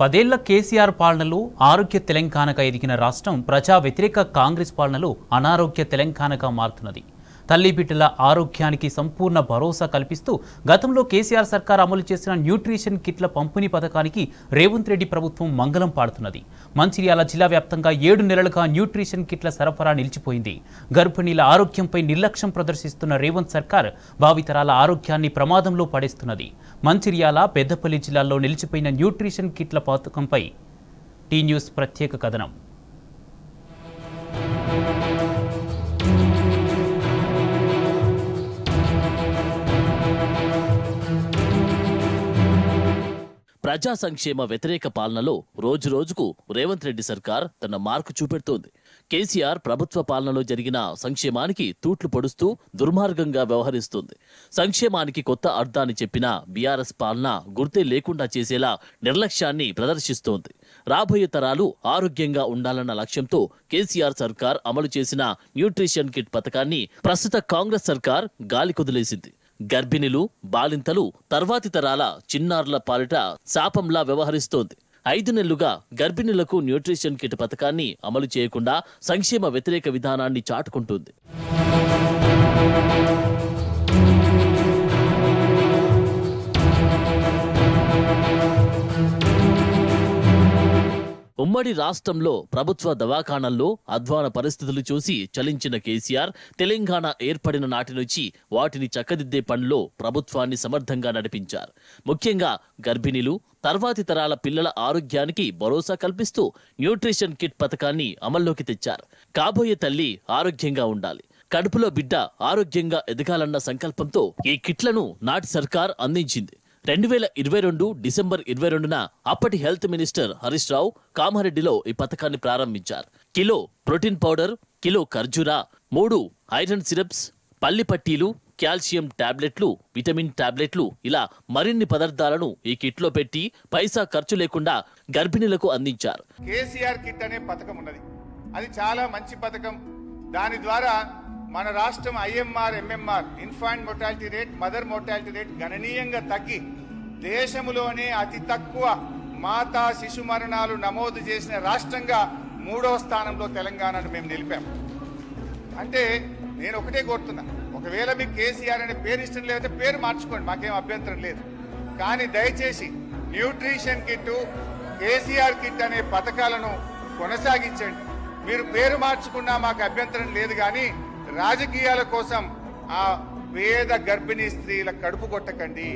10 ఏళ్ల కేసీఆర్ పాలనలో ఆరోగ్య తెలంగాణగా ఎదిగిన రాష్ట్రం ప్రజా వ్యతిరేక కాంగ్రెస్ పాలనలో అనారోగ్య తెలంగాణగా మారుతున్నది. తల్లి బిడ్డల ఆరోగ్యానికి సంపూర్ణ భరోసా కల్పిస్తూ గతంలో కేసీఆర్ సర్కార్ అమలు చేసిన న్యూట్రిషన్ కిట్ల పంపిణీ పథకానికి రేవంత్ రెడ్డి ప్రభుత్వం మంగళం పాడుతున్నది. మంచిర్యాల జిల్లా వ్యాప్తంగా 7 నెలలుగా న్యూట్రిషన్ కిట్ల సరఫరా నిలిచిపోయింది. గర్భిణీల ఆరోగ్యంపై నిర్లక్ష్యం ప్రదర్శిస్తున్న రేవంత్ సర్కార్ భావితరాల ఆరోగ్యాన్ని ప్రమాదంలో పడేస్తున్నది. మంచిర్యాల, పెద్దపల్లి జిల్లాల్లో నిలిచిపోయిన న్యూట్రిషన్ కిట్ల పథకంపై టీ న్యూస్ ప్రత్యేక కథనం. ప్రజా సంక్షేమ వ్యతిరేక పాలనలో రోజురోజుకు రేవంత్ రెడ్డి సర్కార్ తన మార్కు చూపెడుతోంది. కేసీఆర్ ప్రభుత్వ పాలనలో జరిగిన సంక్షేమానికి తూట్లు పొడుస్తూ దుర్మార్గంగా వ్యవహరిస్తుంది. సంక్షేమానికి కొత్త అర్థాన్ని చెప్పిన బీఆర్ఎస్ పాలన గుర్తే లేకుండా చేసేలా నిర్లక్ష్యాన్ని ప్రదర్శిస్తోంది. రాబోయే తరాలు ఆరోగ్యంగా ఉండాలన్న లక్ష్యంతో కేసీఆర్ సర్కార్ అమలు చేసిన న్యూట్రిషన్ కిట్ పథకాన్ని ప్రస్తుత కాంగ్రెస్ సర్కార్ గాలి కుదిలేసింది. గర్భిణులు, బాలింతలు, తర్వాతి తరాల చిన్నారుల పాలిట శాపంలా వ్యవహరిస్తోంది. 5 నెలలుగా గర్భిణులకు న్యూట్రిషన్ కిట్ పథకాన్ని అమలు చేయకుండా సంక్షేమ వ్యతిరేక విధానాన్ని చాటుకుంటుంది. ఉమ్మడి రాష్ట్రంలో ప్రభుత్వ దవాఖానాల్లో అధ్వాన పరిస్థితులు చూసి చలించిన కేసీఆర్ తెలంగాణ ఏర్పడిన నాటి నుంచి వాటిని చక్కదిద్దే పనిలో ప్రభుత్వాన్ని సమర్థంగా నడిపించారు. ముఖ్యంగా గర్భిణీలు, తర్వాతి తరాల పిల్లల ఆరోగ్యానికి భరోసా కల్పిస్తూ న్యూట్రిషన్ కిట్ పథకాన్ని అమల్లోకి తెచ్చారు. కాబోయే తల్లి ఆరోగ్యంగా ఉండాలి, కడుపులో బిడ్డ ఆరోగ్యంగా ఎదగాలన్న సంకల్పంతో ఈ కిట్లను నాటి సర్కార్ అందించింది. 2022 డిసెంబర్ 22న అప్పటి హెల్త్ మినిస్టర్ హరీష్ రావు కామారెడ్డిలో ఈ పథకాన్ని ప్రారంభించారు. కిలో ప్రోటీన్ పౌడర్, కిలో ఖర్జూరా, 3 ఐరన్ సిరప్స్, పల్లి పట్టీలు, కాల్షియం టాబ్లెట్లు, విటమిన్ టాబ్లెట్లు ఇలా మరిన్ని పదార్థాలను ఈ కిట్లో పెట్టి పైసా ఖర్చు లేకుండా గర్భిణులకు అందించారు. కేసీఆర్ కిట్ అనే పథకం ఉన్నది. అది చాలా మంచి పథకం. దాని ద్వారా మన రాష్ట్రం IMR, MMR infant mortality rate, mother mortality rate గణనీయంగా తగ్గి దేశంలోనే అతి తక్కువ మాతా శిశు మరణాలు నమోదు చేసిన రాష్ట్రంగా 3వ స్థానంలో తెలంగాణను మేము నిలిపాము. అంటే నేను ఒకటే కోరుతున్నా, ఒకవేళ మీకు కేసీఆర్ అనే పేరు ఇష్టం లేకపోతే పేరు మార్చుకోండి, మాకేం అభ్యంతరం లేదు. కానీ దయచేసి న్యూట్రిషన్ కిట్, కేసీఆర్ కిట్ అనే పథకాలను కొనసాగించండి. మీరు పేరు మార్చుకున్నా మాకు అభ్యంతరం లేదు. కానీ రాజకీయాల కోసం ఆ పేద గర్భిణీ స్త్రీల కడుపు కొట్టకండి,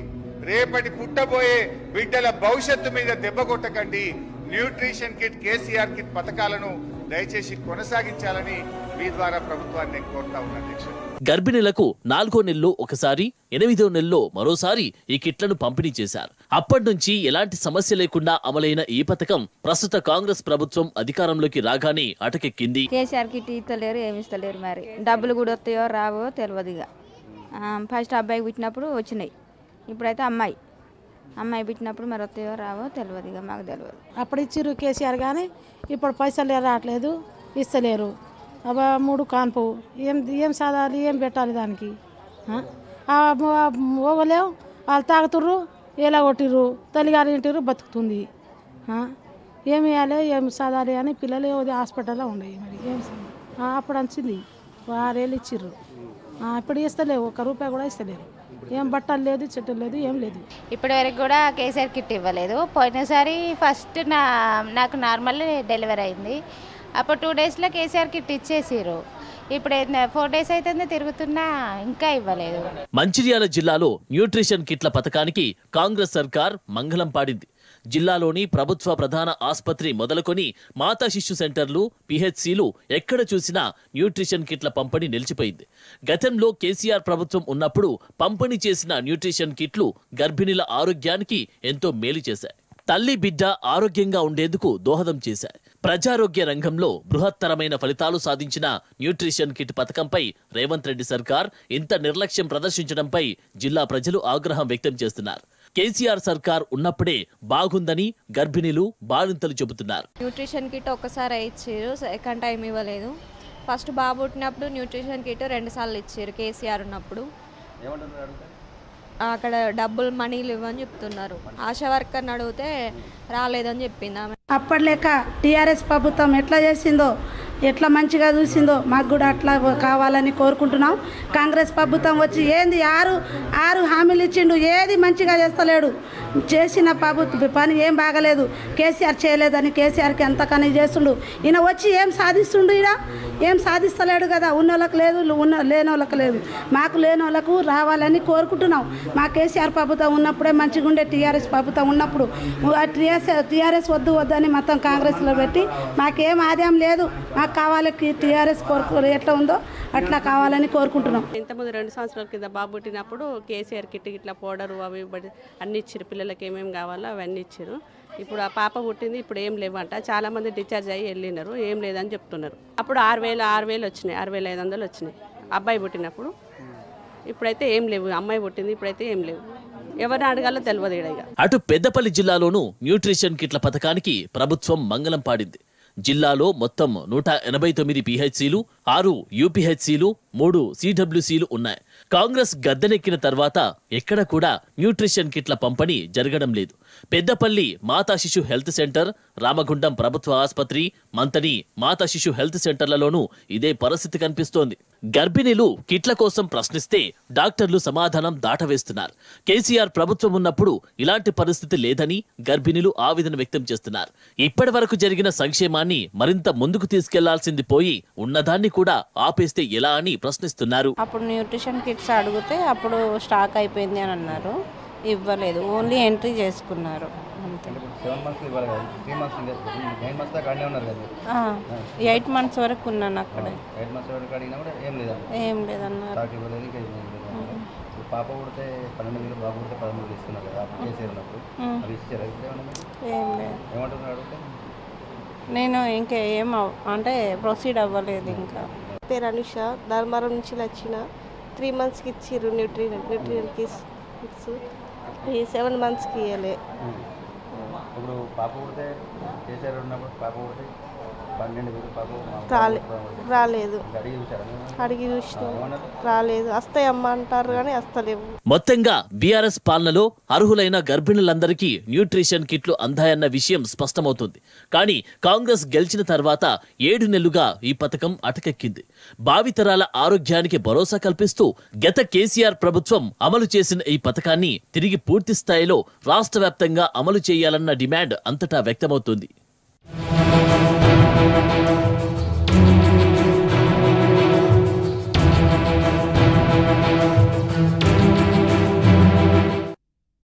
రేపటి పుట్టబోయే బిడ్డల భవిష్యత్తు మీద దెబ్బ కొట్టకండి. న్యూట్రిషన్ కిట్, కేసీఆర్ కిట్ పథకాలను దయచేసి కొనసాగించాలని మీ ద్వారా ప్రభుత్వాన్ని నేను కోరుతా ఉన్నాను అధ్యక్షుడు. గర్భిణులకు 4వ నెలలో ఒకసారి, 8వ నెలలో మరోసారి ఈ కిట్లను పంపిణీ చేశారు. అప్పటి నుంచి ఎలాంటి సమస్య లేకుండా అమలైన ఈ పథకం ప్రస్తుత కాంగ్రెస్ ప్రభుత్వం అధికారంలోకి రాగానే అటకెక్కింది. కేసీఆర్ కిట్ ఇస్తలేరు, ఏమి ఇస్తలేరు, మరి డబ్బులు కూడా వస్తాయో రావో తెలియదు. ఇక ఫస్ట్ అబ్బాయికి పెట్టినప్పుడు వచ్చినాయి, ఇప్పుడైతే అమ్మాయి పెట్టినప్పుడు మరి వస్తాయో రావో తెలియదు. ఇక మాకు తెలియదు. అప్పుడు ఇచ్చిర్రు కేసీఆర్, కానీ ఇప్పుడు పైసలు రావట్లేదు, ఇస్తలేరు. అబ్బా 3 కాన్పు ఏం సాధాలి, ఏం పెట్టాలి దానికి? ఓగలేవు, వాళ్ళు తాగుతుర్రు, ఎలా కొట్టిర్రు, తల్లిగారు ఇంటిర్రు, బతుకుతుంది. ఏమి వేయాలి, ఏం సాధాలి అని పిల్లలు హాస్పిటల్లో ఉండేవి. మరి ఏం అప్పుడు వచ్చింది 6 ఏళ్ళు ఇచ్చిర్రు, ఇప్పుడు ఇస్తలేవు, 1 రూపాయి కూడా ఇస్తలేరు. ఏం బట్టలు లేదు, చెట్టులు లేదు, ఏం లేదు. ఇప్పటి వరకు కూడా కేసీఆర్ కిట్ ఇవ్వలేదు. పోయినసారి ఫస్ట్ నాకు నార్మల్ డెలివరీ అయింది. అప్పుడు 2 డేస్లో కేసీఆర్ కిట్ ఇచ్చేసారు. ఇప్పుడు 4 డేస్ అయితే తిరుగుతున్నా ఇంకా ఇవ్వలేదు. మంచిర్యాల జిల్లాలో న్యూట్రిషన్ కిట్ల పథకానికి కాంగ్రెస్ సర్కార్ మంగళం పాడింది. జిల్లాలోని ప్రభుత్వ ప్రధాన ఆసుపత్రి మొదలుకొని మాతా శిశు సెంటర్లు, PHCలు ఎక్కడ చూసినా న్యూట్రిషన్ కిట్ల పంపిణీ నిలిచిపోయింది. గతంలో కేసీఆర్ ప్రభుత్వం ఉన్నప్పుడు పంపిణీ చేసిన న్యూట్రిషన్ కిట్లు గర్భిణీల ఆరోగ్యానికి ఎంతో మేలు చేశాయి. తల్లి బిడ్డ ఆరోగ్యంగా ఉండేందుకు దోహదం చేశాయి. ప్రజారోగ్య రంగంలో బృహత్తరమైన ఫలితాలు సాధించిన న్యూట్రిషన్ కిట్ పథకంపై రేవంత్ రెడ్డి సర్కార్ ఇంత నిర్లక్ష్యం ప్రదర్శించడంపై జిల్లా ప్రజలు ఆగ్రహం వ్యక్తం చేస్తున్నారు. కేసీఆర్ సర్కార్ ఉన్నప్పుడే బాగుందని గర్భిణీలు, బాలింతలు చెబుతున్నారు. న్యూట్రిషన్ కిట్ ఒక్కసారి ఇచ్చారు, సెకండ్ టైం ఇవ్వలేదు. ఫస్ట్ బాబు పుట్టినప్పుడు న్యూట్రిషన్ కిట్ 2 సార్లు ఇచ్చారు కేసీఆర్ ఉన్నప్పుడు. అక్కడ డబ్బులు మనీలు ఇవ్వని చెప్తున్నారు. ఆశా వర్కర్ని అడిగితే రాలేదని చెప్పింది ఆమె. అప్పటిలేక టీఆర్ఎస్ ప్రభుత్వం ఎట్లా చేసిందో, ఎట్లా మంచిగా చూసిందో మాకు కూడా అట్లా కావాలని కోరుకుంటున్నాం. కాంగ్రెస్ ప్రభుత్వం వచ్చి ఏంది ఆరు హామీలు ఇచ్చిండు, ఏది మంచిగా చేస్తలేడు. చేసిన పని ఏం బాగలేదు. కేసీఆర్ చేయలేదని కేసీఆర్కి ఎంతకని చేస్తుండు. ఈయన వచ్చి ఏం సాధిస్తుండు? ఈయన ఏం సాధిస్తలేడు కదా. ఉన్నోళ్ళకి లేదు, లేని వాళ్ళకి లేదు. మాకు లేని వాళ్ళకు రావాలని కోరుకుంటున్నాం. మా కేసీఆర్ ప్రభుత్వం ఉన్నప్పుడే మంచిగా ఉండే. టీఆర్ఎస్ ప్రభుత్వం ఉన్నప్పుడు టీఆర్ఎస్ వద్దు అని మొత్తం కాంగ్రెస్లో పెట్టి మాకేం ఆదాయం లేదు. మాకు కావాలి టీఆర్ఎస్ ఎట్లా ఉందో అట్లా కావాలని కోరుకుంటున్నాం. ఇంతకుముందు 2 సంవత్సరాల కింద బాబు పుట్టినప్పుడు కేసీఆర్ కిట్ ఇట్లా పౌడరు అవి అన్ని ఇచ్చారు. పిల్లలకి ఏమేమి కావాలో అవన్నీ ఇచ్చారు. ఇప్పుడు ఆ పాప పుట్టింది, ఇప్పుడు ఏం లేవంట. చాలామంది డిశ్చార్జ్ అయ్యి వెళ్ళినారు, ఏం లేదని చెప్తున్నారు. అప్పుడు 6,000 వచ్చినాయి, 6,500 వచ్చినాయి అబ్బాయి పుట్టినప్పుడు. ఇప్పుడైతే ఏం లేవు. అమ్మాయి పుట్టింది, ఇప్పుడైతే ఏం లేవు. ఎవరిని అడగాలో తెలియదు. ఇక అటు పెద్దపల్లి జిల్లాలోనూ న్యూట్రిషన్ కిట్ల పథకానికి ప్రభుత్వం మంగళం పాడింది. జిల్లాలో మొత్తం 189 పిహెచ్సిలు, 6 యూపీహెచ్సిలు, 3 సిడబ్ల్యూసీలు ఉన్నాయి. కాంగ్రెస్ గద్దెనెక్కిన తర్వాత ఎక్కడ కూడా న్యూట్రిషన్ కిట్ల పంపిణీ జరగడం లేదు. పెద్దపల్లి మాతా శిశు హెల్త్ సెంటర్, రామగుండం ప్రభుత్వ ఆసుపత్రి, మంతని మాతా శిశు హెల్త్ సెంటర్లలోనూ ఇదే పరిస్థితి కనిపిస్తోంది. గర్భిణీలు కిట్ల కోసం ప్రశ్నిస్తే డాక్టర్లు సమాధానం దాటవేస్తున్నారు. కేసీఆర్ ప్రభుత్వం ఉన్నప్పుడు ఇలాంటి పరిస్థితి లేదని గర్భిణీలు ఆవేదన వ్యక్తం చేస్తున్నారు. ఇప్పటి వరకు జరిగిన సంక్షేమాన్ని మరింత ముందుకు తీసుకెళ్లాల్సింది పోయి ఉన్నదాన్ని కూడా ఆపేస్తే ఎలా అని ప్రశ్నిస్తున్నారు. అప్పుడు న్యూట్రిషన్ కిట్స్ అడిగితే అప్పుడు స్టాక్ అయిపోయింది అని అన్నారు. ఇవ్వలేదు, ఓన్లీ ఎంట్రీ చేసుకున్నారు అంతే. 8 months వరకు ఉన్నాను అక్కడ. ఏం లేదన్నారు. పాప పుడితే 12,000, బాబు పుడితే 13,000 ఇస్తున్నారు కదా, అవి ఇచ్చారు. ఏం లేదు. ఏమంటున్నారు? నేను ఇంకా అంటే ప్రొసీడ్ అవ్వలేదు. ఇంకా పేరు అనుష, ధర్మవరం నుంచి వచ్చిన. 3 monthsకి ఇచ్చిర్రు న్యూట్రిషన్ కిట్స్. ఈ 7 monthsకి ఇవ్వలే. ఇప్పుడు పాప పుడితే కేసీఆర్ ఉన్నప్పుడు పాప పుడితే 12,000 రాలేదు. అడిగి చూసినా రాలేదు. వస్తాయమ్మా అంటారు కానీ వస్తలేవు. మొత్తంగా బీఆర్ఎస్ పాలనలో అర్హులైన గర్భిణులందరికీ న్యూట్రిషన్ కిట్లు అందాయన్న విషయం స్పష్టమవుతుంది. కానీ కాంగ్రెస్ గెలిచిన తర్వాత 7 నెలలుగా ఈ పథకం అటకెక్కింది. భావితరాల ఆరోగ్యానికి భరోసా కల్పిస్తూ గత కేసీఆర్ ప్రభుత్వం అమలు చేసిన ఈ పథకాన్ని తిరిగి పూర్తి స్థాయిలో రాష్ట్ర వ్యాప్తంగా అమలు చేయాలన్న డిమాండ్ అంతటా వ్యక్తమవుతుంది.